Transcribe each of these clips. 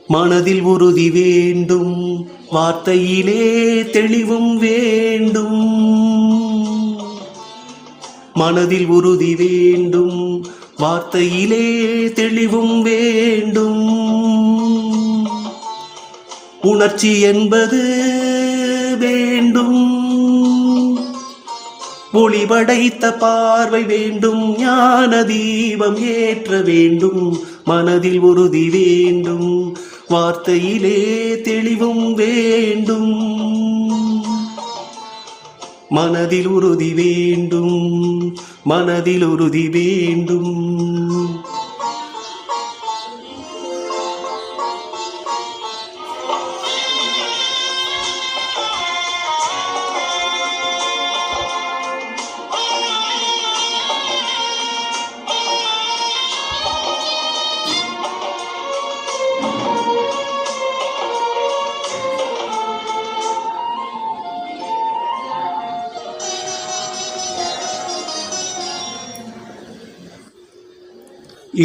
மனதில் உறுதி வேண்டும், வார்த்தையிலே தெளிவும் வேண்டும். மனதில் உறுதி வேண்டும், வார்த்தையிலே தெளிவும் வேண்டும். உணர்ச்சி என்பது வேண்டும், ஒளிபடைத்த பார்வை வேண்டும், ஞான தீபம் ஏற்ற வேண்டும். மனதில் உறுதி வேண்டும், வார்த்தையிலே தெளிவும் வேண்டும். மனதில் உறுதி வேண்டும், மனதில் உறுதி வேண்டும்.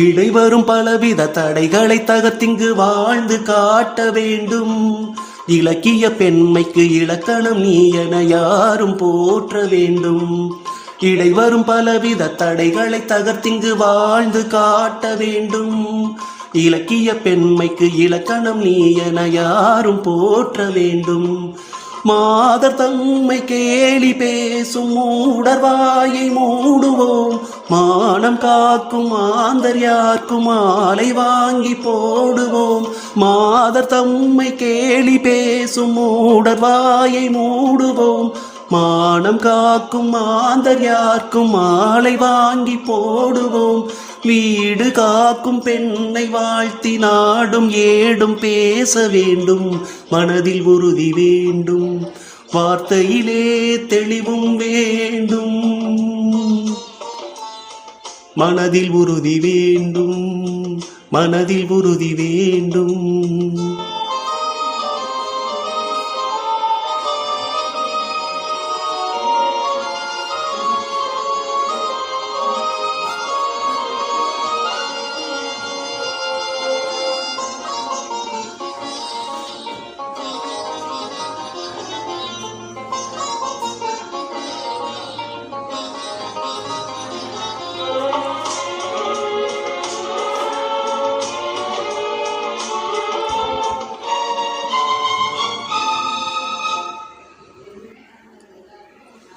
இடைவரும் பலவித தடைகளை தகர்த்திங்கு வாழ்ந்து காட்ட வேண்டும். இலக்கிய பெண்மைக்கு இலக்கணம் நீ என யாரும் போற்ற வேண்டும். இடைவரும் பலவித தடைகளை தகர்த்திங்கு வாழ்ந்து காட்ட வேண்டும். இலக்கிய பெண்மைக்கு இலக்கணம் நீ என யாரும் போற்ற வேண்டும். மாதர் தம்மை கேலி பேசும் மூடர்வாயை மூடுவோம். மானம் காக்கும் மாந்தர் யார்க்கும் மாலை வாங்கி போடுவோம். மாதர் தம்மை கேலி பேசும் மூடர்வாயை மூடுவோம். மானம் காக்கும் மாந்தர் யார்க்கும் மாலை வாங்கி போடுவோம். வீடு காக்கும் பெண்ணை வாழ்த்தி நாடும் ஏடும் பேச வேண்டும். மனதில் உறுதி வேண்டும், வார்த்தையிலே தெளிவும் வேண்டும். மனதில் உறுதி வேண்டும், மனதில் உறுதி வேண்டும்.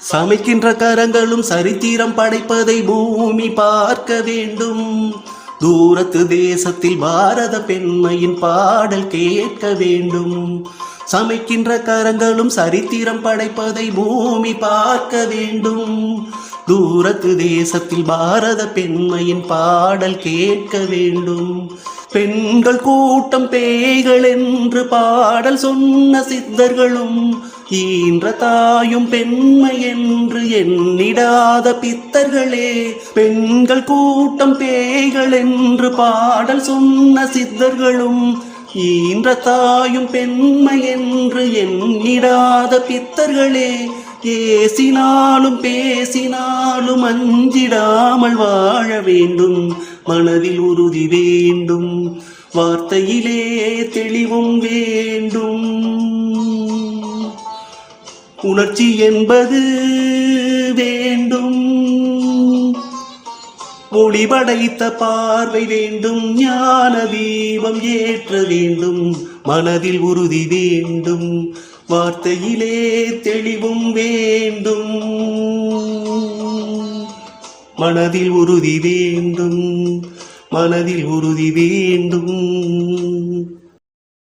சமைக்கின்ற கரங்களும் சரித்திரம் படைப்பதை பூமி பார்க்க வேண்டும். தூரத்து தேசத்தில் பாரத பெண்மையின் பாடல் கேட்க வேண்டும். சமைக்கின்ற கரங்களும் சரித்திரம் படைப்பதை பூமி பார்க்க வேண்டும். தூரத்து தேசத்தில் பாரத பெண்மையின் பாடல் கேட்க வேண்டும். பெண்கள் கூட்டம் பேய்கள் என்று பாடல் சொன்ன சித்தர்களும் ஈன்ற தாயும் பெண்மை என்று எண்ணிடாத பித்தர்களே. பெண்கள் கூட்டம் பேய்கள் என்று பாடல் சொன்ன சித்தர்களும் ஈன்ற தாயும் பெண்மை என்று எண்ணிடாத பித்தர்களே. ஏசினாலும் பேசினாலும் அஞ்சிடாமல் வாழ வேண்டும். மனதில் உறுதி வேண்டும், வார்த்தையிலே தெளிவும் வேண்டும். உணர்ச்சி என்பது வேண்டும், ஒளிபடைத்த பார்வை வேண்டும், ஞான தீபம் ஏற்ற வேண்டும். மனதில் உறுதி வேண்டும், வார்த்தையிலே தெளிவும் வேண்டும். மனதில் உறுதி வேண்டும், மனதில் உறுதி வேண்டும்.